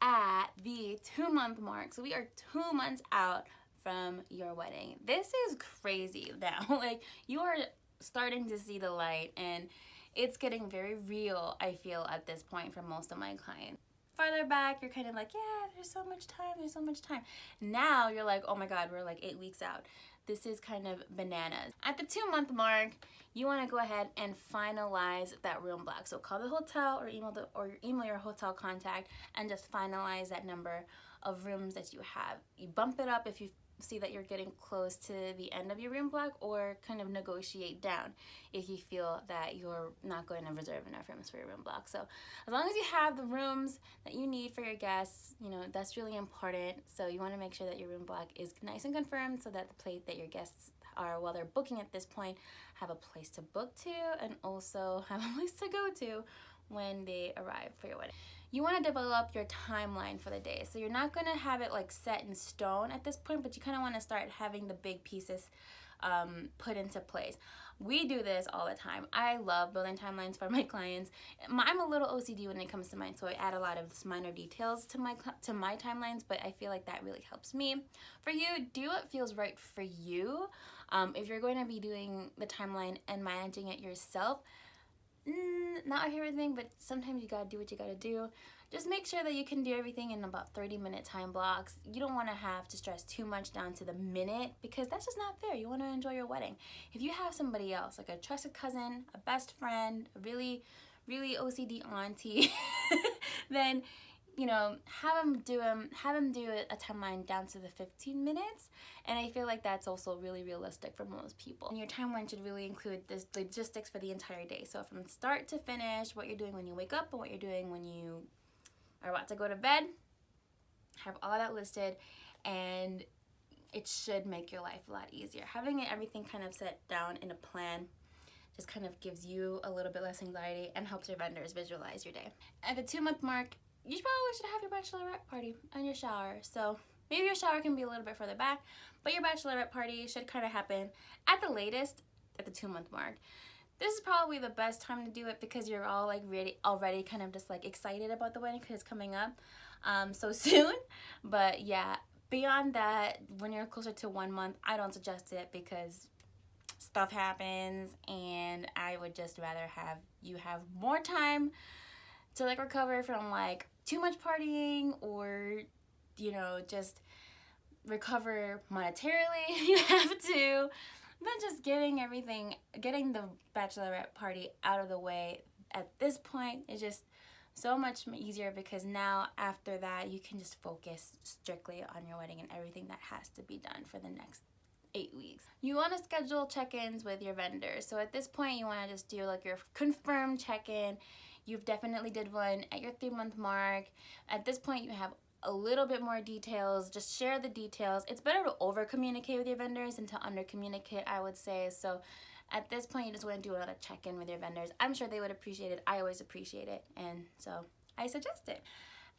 at the 2-month mark. So we are 2 months out from your wedding. This is crazy now. Like, you are starting to see the light, and it's getting very real, I feel, at this point for most of my clients. Farther back, you're kind of like, yeah, there's so much time. Now you're like, oh my God, we're like 8 weeks out. This is kind of bananas. At the 2-month mark, you want to go ahead and finalize that room block. So call the hotel or email your hotel contact and just finalize that number of rooms that you have. You bump it up if you see that you're getting close to the end of your room block, or kind of negotiate down if you feel that you're not going to reserve enough rooms for your room block. So as long as you have the rooms that you need for your guests, you know, that's really important. So you want to make sure that your room block is nice and confirmed, so that the place that your guests are, while they're booking at this point, have a place to book to and also have a place to go to when they arrive for your wedding. You want to develop your timeline for the day. So you're not going to have it like set in stone at this point, but you kind of want to start having the big pieces put into place. We do this all the time. I love building timelines for my clients. I'm a little OCD when it comes to mine, so I add a lot of minor details to my timelines, but I feel like that really helps me. For you, do what feels right for you. If you're going to be doing the timeline and managing it yourself, not my favorite thing, but sometimes you gotta do what you gotta do. Just make sure that you can do everything in about 30-minute time blocks. You don't want to have to stress too much down to the minute, because that's just not fair. You want to enjoy your wedding. Have somebody else, like a trusted cousin, a best friend, a really OCD auntie, then, you know, have them do a timeline down to the 15 minutes, and I feel like that's also really realistic for most people. And your timeline should really include the logistics for the entire day. So from start to finish, what you're doing when you wake up and what you're doing when you are about to go to bed, have all that listed, and it should make your life a lot easier. Having everything kind of set down in a plan just kind of gives you a little bit less anxiety and helps your vendors visualize your day. At the 2-month mark, you probably should have your bachelorette party and your shower. So maybe your shower can be a little bit further back, but your bachelorette party should kind of happen at the latest at the 2-month mark. This is probably the best time to do it, because you're all like already kind of just like excited about the wedding, because it's coming up so soon. But yeah, beyond that, when you're closer to 1 month, I don't suggest it, because stuff happens, and I would just rather have you have more time to like recover from like too much partying, or, you know, just recover monetarily if you have to. But just getting the bachelorette party out of the way at this point is just so much easier, because now after that you can just focus strictly on your wedding and everything that has to be done for the next 8 weeks. You want to schedule check-ins with your vendors. So at this point, you want to just do like your confirmed check-in. You've definitely did one at your 3-month mark. At this point, you have a little bit more details. Just share the details. It's better to over communicate with your vendors than to under communicate, I would say. So at this point, you just want to do another check-in with your vendors. I'm sure they would appreciate it. I always appreciate it, and so I suggest it.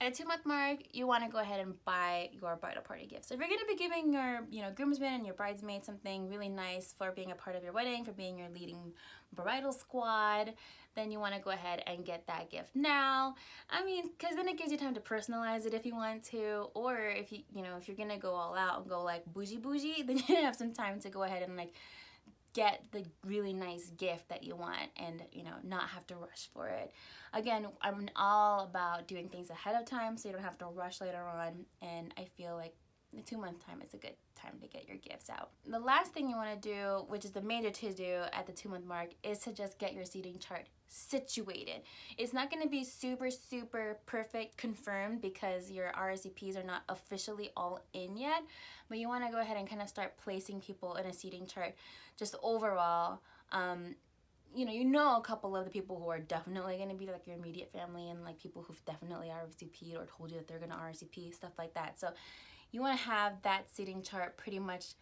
At a 2-month mark, you want to go ahead and buy your bridal party gifts. So if you're going to be giving your, groomsmen and your bridesmaids something really nice for being a part of your wedding, for being your leading bridal squad, then you want to go ahead and get that gift now. I mean, because then it gives you time to personalize it if you want to, or if if you're going to go all out and go like bougie, then you have some time to go ahead and like get the really nice gift that you want, and not have to rush for it. Again, I'm all about doing things ahead of time so you don't have to rush later on, and I feel like the 2-month time is a good time to get your gifts out. The last thing you want to do, which is the major to do at the 2-month mark, is to just get your seating chart situated. It's not going to be super perfect confirmed, because your RSVPs are not officially all in yet, but you want to go ahead and kind of start placing people in a seating chart just overall. A couple of the people who are definitely going to be like your immediate family, and like people who've definitely RSVP'd or told you that they're going to RSVP, stuff like that. So you want to have that seating chart pretty much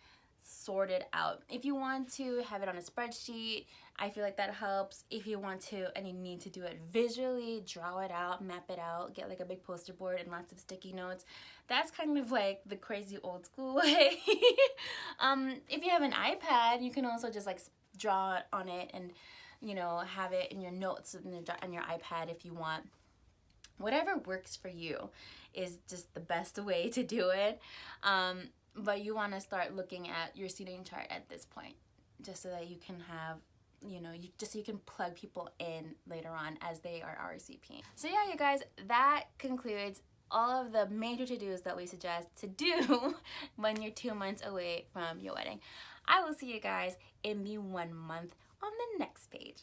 sorted out. If you want to have it on a spreadsheet, I feel like that helps. If you want to and you need to do it visually, draw it out, map it out, get like a big poster board and lots of sticky notes. That's kind of like the crazy old school way. If you have an iPad, you can also just like draw on it and have it in your notes on your iPad if you want. Whatever works for you is just the best way to do it. But you want to start looking at your seating chart at this point, just so that you can have, just so you can plug people in later on as they are RSVPing. So yeah, you guys, that concludes all of the major to-dos that we suggest to do when you're 2 months away from your wedding. I will see you guys in the 1 month on the next page.